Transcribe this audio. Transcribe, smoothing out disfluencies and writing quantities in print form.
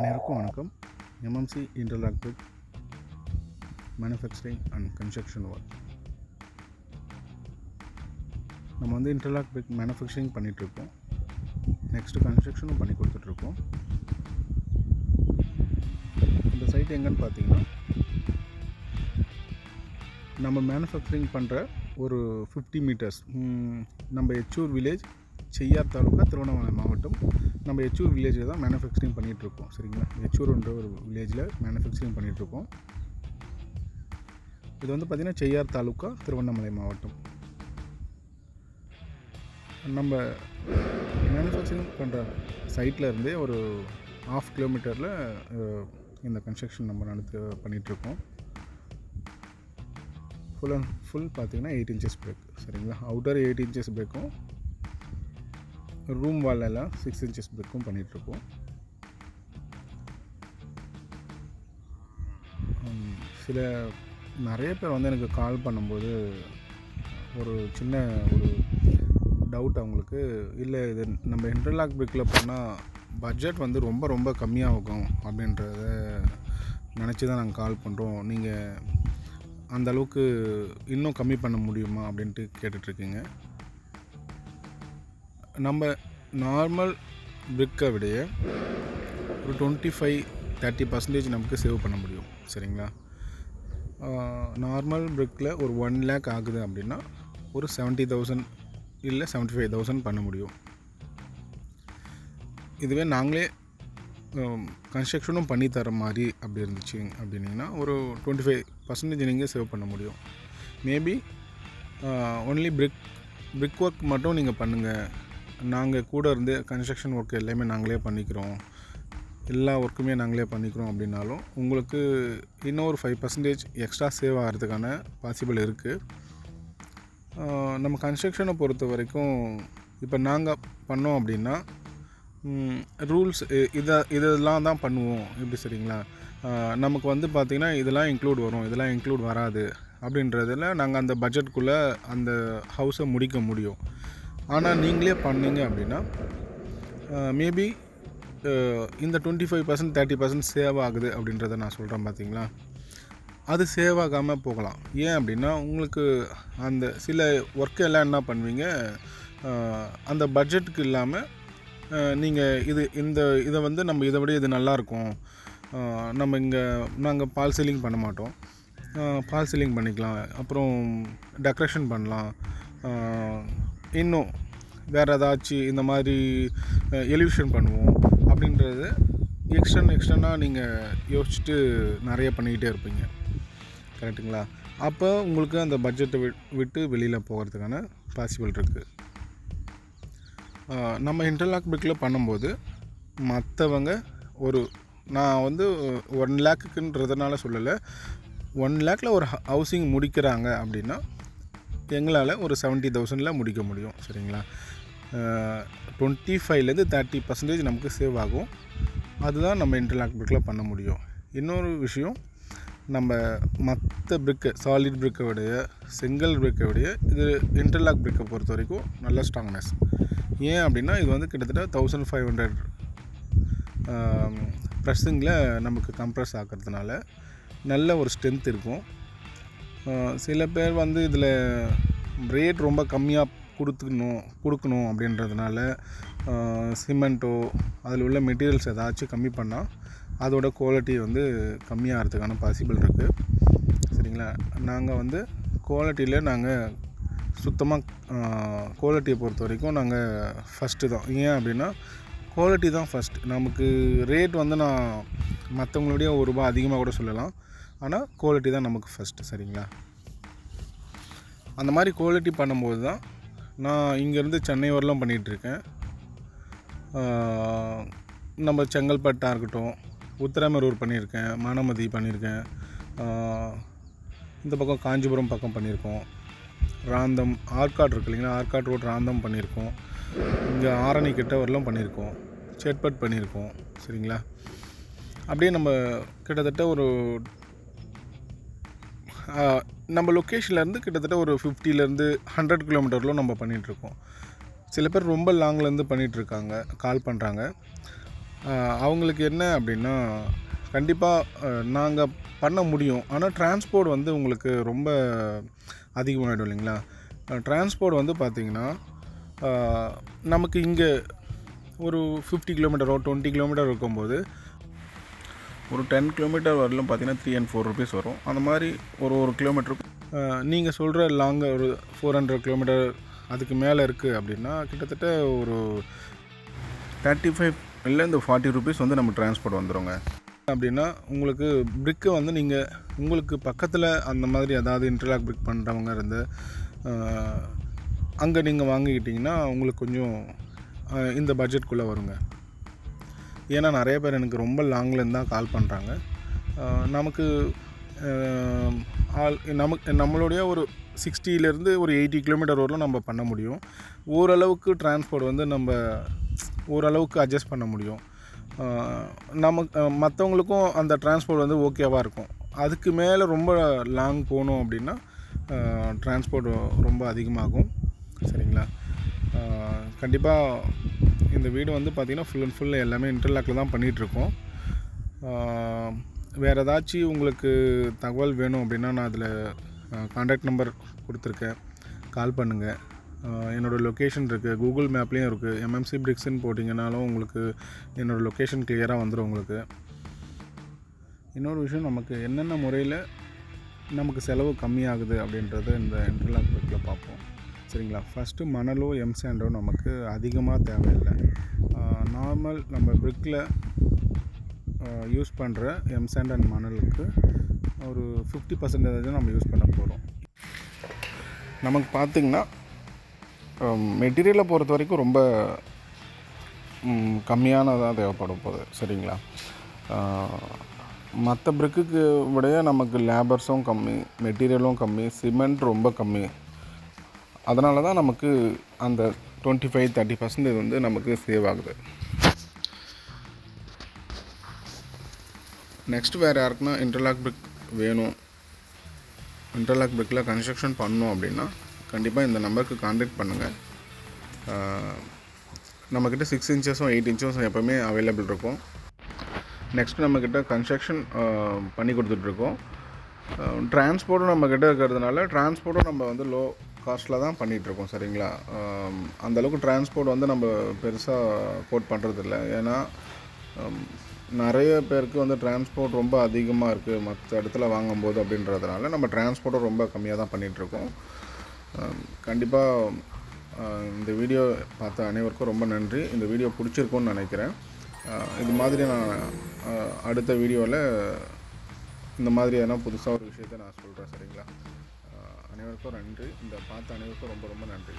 அனைவருக்கும் வணக்கம். MMC interlock brick manufacturing and construction work. நம்ம வந்து இன்டர்லாக் பிரிக் மேனுஃபேக்சரிங் பண்ணிகிட்ருக்கோம். நெக்ஸ்ட்டு கன்ஸ்ட்ரக்ஷனும் பண்ணி கொடுத்துட்ருக்கோம். இந்த சைட் எங்கன்னு பார்த்தீங்கன்னா, நம்ம மேனுஃபேக்சரிங் பண்ணுற ஒரு 50 மீட்டர்ஸ் நம்ம எச்சூர் வில்லேஜ், செய்யார் தாலுக்கா, திருவண்ணாமலை மாவட்டம். நம்ம எச்சூர் வில்லேஜில் தான் மேனுஃபேக்சரிங் பண்ணிகிட்ருக்கோம். சரிங்களா, எச்சூர்ன்ற ஒரு வில்லேஜில் மேனுஃபேக்சரிங் பண்ணிகிட்ருக்கோம். இது வந்து பார்த்திங்கன்னா செய்யார் தாலுக்கா, திருவண்ணாமலை மாவட்டம். நம்ம மேனுஃபேக்சரிங் பண்ணுற சைட்டில் இருந்தே ஒரு 1/2 கிலோமீட்டரில் இந்த கன்ஸ்ட்ரக்ஷன் நம்ம பண்ணிகிட்ருக்கோம். ஃபுல் அண்ட் ஃபுல் பார்த்திங்கன்னா 8 inches பிரேக். சரிங்களா, அவுட்டர் 8 inches பிரேக்கும், ரூம் வாலெல்லாம் 6 inches பிரேக்கும் பண்ணிகிட்ருக்கோம். நிறைய பேர் வந்து எனக்கு கால் பண்ணும்போது ஒரு சின்ன டவுட் அவங்களுக்கு, இல்லை இது நம்ம இன்டர்லாக் பிரிக்கில் பண்ணால் பட்ஜெட் வந்து ரொம்ப ரொம்ப கம்மியாகும் அப்படின்றத நினச்சி தான் நாங்கள் கால் பண்ணுறோம். நீங்கள் அந்தளவுக்கு இன்னும் கம்மி பண்ண முடியுமா அப்படின்ட்டு கேட்டுட்ருக்கீங்க. நம்ம நார்மல் பிரிக்கை விடைய ஒரு 25-30% நமக்கு சேவ் பண்ண முடியும். சரிங்களா, நார்மல் பிரிக்கில் ஒரு 1 lakh ஆகுது அப்படின்னா ஒரு 70,000 இல்லை 75,000 பண்ண முடியும். இதுவே நாங்களே கன்ஸ்ட்ரக்ஷனும் பண்ணி தர மாதிரி அப்படி இருந்துச்சு அப்படின்னிங்கன்னா ஒரு 25% நீங்கள் சேவ் பண்ண முடியும். மேபி ஒன்லி பிரிக் ஒர்க் மட்டும் நீங்கள் பண்ணுங்கள், நாங்கள் கூட இருந்து கன்ஸ்ட்ரக்ஷன் ஒர்க் எல்லாமே நாங்களே பண்ணிக்கிறோம், எல்லா ஒர்க்குமே நாங்களே பண்ணிக்கிறோம் அப்படின்னாலும் உங்களுக்கு இன்னும் ஒரு 5% எக்ஸ்ட்ரா சேவ் ஆகிறதுக்கான பாசிபிள் இருக்குது. நம்ம கன்ஸ்ட்ரக்ஷனை பொறுத்த வரைக்கும் இப்போ நாங்கள் பண்ணோம் அப்படின்னா ரூல்ஸ் இதெல்லாம் தான் பண்ணுவோம். எப்படி சரிங்களா, நமக்கு வந்து பார்த்திங்கன்னா இதெல்லாம் இன்க்ளூட் வரும், இதெல்லாம் இன்க்ளூட் வராது அப்படின்றதில் நாங்கள் அந்த பட்ஜெட்குள்ளே அந்த ஹவுஸை முடிக்க முடியும். ஆனால் நீங்களே பண்ணீங்க அப்படின்னா மேபி இந்த 25% 30% சேவ் ஆகுது அப்படின்றத நான் சொல்கிறேன். பார்த்தீங்களா, அது சேவ் ஆகாமல் போகலாம். ஏன் அப்படின்னா உங்களுக்கு அந்த சில ஒர்க்கு எல்லாம் என்ன பண்ணுவீங்க, அந்த பட்ஜெட்டுக்கு இல்லாமல் நீங்கள் இதை வந்து நம்ம இதை விட இது நல்லாயிருக்கும், நம்ம நாங்கள் பால் சீலிங் பண்ண மாட்டோம், பால் சீலிங் பண்ணிக்கலாம், அப்புறம் டெக்கரேஷன் பண்ணலாம், இன்னும் வேறு ஏதாச்சும் இந்த மாதிரி எலிவேஷன் பண்ணுவோம் அப்படின்றது எக்ஸ்டர்னாக நீங்கள் யோசிச்சுட்டு நிறைய பண்ணிக்கிட்டே இருப்பீங்க. கரெக்டுங்களா, அப்போ உங்களுக்கு அந்த பட்ஜெட்டை விட்டு வெளியில் போகிறதுக்கான பாசிபிள் இருக்குது. நம்ம இன்டர்லாக் பிரிக்கில் பண்ணும்போது மற்றவங்க நான் வந்து 1 lakhன்றதுனால சொல்லலை, 1 lakhல ஒரு ஹவுசிங் முடிக்கிறாங்க அப்படின்னா எங்களால் ஒரு 70,000 முடிக்க முடியும். சரிங்களா, 25-30% நமக்கு சேவ் ஆகும். அதுதான் நம்ம இன்டர்லாக் பிரிக்கில் பண்ண முடியும். இன்னொரு விஷயம், நம்ம மற்ற பிரிக்கு சாலிட் பிரிக்கை விடைய, செங்கல் பிரிக்கை விடைய இது இன்டர்லாக் பிரிக்கை பொறுத்த வரைக்கும் நல்ல ஸ்ட்ராங்னஸ். ஏன் அப்படின்னா இது வந்து கிட்டத்தட்ட 1500 ப்ரெஸ்ஸிங்கில் நமக்கு கம்ப்ரெஸ் ஆகிறதுனால நல்ல ஒரு ஸ்ட்ரென்த் இருக்கும். சில பேர் வந்து இதில் ரேட் ரொம்ப கம்மியாக கொடுக்கணும் அப்படின்றதுனால சிமெண்ட்டோ அதில் உள்ள மெட்டீரியல்ஸ் ஏதாச்சும் கம்மி பண்ணால் அதோட குவாலிட்டி வந்து கம்மியாகிறதுக்கான பாசிபிள் இருக்குது. சரிங்களா, நாங்கள் வந்து குவாலிட்டியில் நாங்கள் சுத்தமாக குவாலிட்டியை பொறுத்த வரைக்கும் நாங்கள் ஃபஸ்ட்டு தான். ஏன் அப்படின்னா குவாலிட்டி தான் ஃபஸ்ட். நமக்கு ரேட் வந்து நான் மற்றவங்களுடைய ₹1 அதிகமாக கூட சொல்லலாம், ஆனால் குவாலிட்டி தான் நமக்கு ஃபஸ்ட்டு. சரிங்களா, அந்த மாதிரி குவாலிட்டி பண்ணும்போது தான் நான் இங்கேருந்து சென்னை வரலாம் பண்ணிகிட்ருக்கேன். நம்ம செங்கல்பட்டாக இருக்கட்டும், உத்திரமேரூர் பண்ணியிருக்கேன், மானாமதி பண்ணியிருக்கேன், இந்த பக்கம் காஞ்சிபுரம் பக்கம் பண்ணியிருக்கோம், ராந்தம் ஆற்காடு இருக்கு இல்லைங்களா, ஆற்காடு ரோட் ராந்தம் பண்ணியிருக்கோம், இங்கே ஆரணி கிட்ட வரலாம் பண்ணியிருக்கோம், சேட்பட் பண்ணியிருக்கோம். சரிங்களா, அப்படியே நம்ம கிட்டத்தட்ட ஒரு நம்ம லொக்கேஷன்லேருந்து கிட்டத்தட்ட ஒரு 50-100 கிலோமீட்டரில் நம்ம பண்ணிகிட்ருக்கோம். சில பேர் ரொம்ப லாங்லேருந்து பண்ணிகிட்ருக்காங்க, கால் பண்ணுறாங்க. அவங்களுக்கு என்ன அப்படின்னா கண்டிப்பாக நாங்கள் பண்ண முடியும். ஆனால் டிரான்ஸ்போர்ட் வந்து உங்களுக்கு ரொம்ப அதிகமாகிடும் இல்லைங்களா? டிரான்ஸ்போர்ட் வந்து பார்த்திங்கன்னா நமக்கு இங்கே ஒரு 50 கிலோமீட்டரோ 20 கிலோமீட்டர் இருக்கும்போது ஒரு 10 கிலோமீட்டர் வரலும் பார்த்திங்கன்னா 3 and 4 rupees வரும். அந்த மாதிரி ஒரு கிலோமீட்டருக்கு நீங்கள் சொல்கிற லாங்காக ஒரு 400 கிலோமீட்டர் அதுக்கு மேலே இருக்குது அப்படின்னா கிட்டத்தட்ட ஒரு 35 இல்லைருந்து 40 rupees வந்து நம்ம டிரான்ஸ்போர்ட் வந்துடுங்க. அப்படின்னா உங்களுக்கு பிரிக்கு வந்து நீங்கள் உங்களுக்கு பக்கத்தில் அந்த மாதிரி ஏதாவது இன்டர்லாக் பிரிக் பண்ணுறவங்க இருந்து அங்கே நீங்கள் வாங்கிக்கிட்டிங்கன்னா உங்களுக்கு கொஞ்சம் இந்த பட்ஜெட்குள்ளே வருங்க. ஏன்னா நிறைய பேர் எனக்கு ரொம்ப லாங்லேருந்து தான் கால் பண்ணுறாங்க. நமக்கு நம்மளுடைய ஒரு 60லேருந்து ஒரு 80 கிலோமீட்டர் வரலும் நம்ம பண்ண முடியும். ஓரளவுக்கு டிரான்ஸ்போர்ட் வந்து நம்ம ஓரளவுக்கு அட்ஜஸ்ட் பண்ண முடியும். நமக்கு மற்றவங்களுக்கும் அந்த டிரான்ஸ்போர்ட் வந்து ஓகேவாக இருக்கும். அதுக்கு மேலே ரொம்ப லாங் போகணும் அப்படின்னா டிரான்ஸ்போர்ட் ரொம்ப அதிகமாகும். சரிங்களா? கண்டிப்பாக இந்த வீடு வந்து பார்த்திங்கன்னா ஃபுல் அண்ட் ஃபுல் எல்லாமே இன்டர்லாக்கில் தான் பண்ணிகிட்ருக்கோம். வேறு ஏதாச்சும் உங்களுக்கு தகவல் வேணும் அப்படின்னா நான் அதில் கான்டாக்ட் நம்பர் கொடுத்துருக்கேன், கால் பண்ணுங்கள். என்னோடய லொக்கேஷன் இருக்குது, கூகுள் மேப்லேயும் இருக்குது. எம்எம்சி பிரிக்ஸ்ன்னு போட்டிங்கனாலும் உங்களுக்கு என்னோடய லொக்கேஷன் கிளியராக வந்துடும் உங்களுக்கு. இன்னொரு விஷயம், நமக்கு என்னென்ன முறையில் நமக்கு செலவு கம்மியாகுது அப்படின்றத இந்த இன்டர்லாக் பிரிக்கில் பார்ப்போம். சரிங்களா? ஃபஸ்ட்டு மணலோ எம்சாண்டோ நமக்கு அதிகமாக தேவையில்லை. நார்மல் நம்ம பிரிக்கில் யூஸ் பண்ணுற எம்சாண்ட் அண்ட் மணலுக்கு ஒரு 50% நம்ம யூஸ் பண்ண போகிறோம். நமக்கு பார்த்திங்கன்னா மெட்டீரியலை பொறுத்த வரைக்கும் ரொம்ப கம்மியானதாக தேவைப்படும் போகுது. சரிங்களா? மற்ற பிரிக்குக்கு விட நமக்கு லேபர்ஸும் கம்மி, மெட்டீரியலும் கம்மி, சிமெண்ட் ரொம்ப கம்மி. அதனால தான் நமக்கு அந்த 25-30% வந்து நமக்கு சேவ் ஆகுது. நெக்ஸ்ட் வேறு யாருக்குன்னா இன்டர்லாக் பிரிக் வேணும், இன்டர்லாக் பிரிக்கில் கன்ஸ்ட்ரக்ஷன் பண்ணணும் அப்படின்னா கண்டிப்பாக இந்த நம்பருக்கு கான்டாக்ட் பண்ணுங்கள். நம்மக்கிட்ட 6 inches 8 inches எப்போவுமே அவைலபிள் இருக்கும். நெக்ஸ்ட் நம்மக்கிட்ட கன்ஸ்ட்ரக்ஷன் பண்ணி கொடுத்துட்ருக்கோம். டிரான்ஸ்போர்ட்டும் நம்மக்கிட்ட இருக்கிறதுனால டிரான்ஸ்போர்ட்டும் நம்ம வந்து லோ காஸ்ட்டில் தான் பண்ணிகிட்ருக்கோம். சரிங்களா? அந்தளவுக்கு டிரான்ஸ்போர்ட் வந்து நம்ம பெருசாக கோட் பண்ணுறதில்ல. ஏன்னா நிறைய பேருக்கு வந்து டிரான்ஸ்போர்ட் ரொம்ப அதிகமாக இருக்குது மற்ற இடத்துல வாங்கும்போது அப்படின்றதுனால நம்ம டிரான்ஸ்போர்ட்டும் ரொம்ப கம்மியாக தான் பண்ணிகிட்ருக்கோம். கண்டிப்பாக இந்த வீடியோ பார்த்த அனைவருக்கும் ரொம்ப நன்றி. இந்த வீடியோ பிடிச்சிருக்குன்னு நினைக்கிறேன். இது மாதிரி நான் அடுத்த வீடியோவில் இந்த மாதிரியான புதுசாக ஒரு விஷயத்தை நான் சொல்கிறேன். சரிங்களா? அனைவருக்கும் நன்றி. இந்த பார்த்த அனைவருக்கும் ரொம்ப ரொம்ப நன்றி.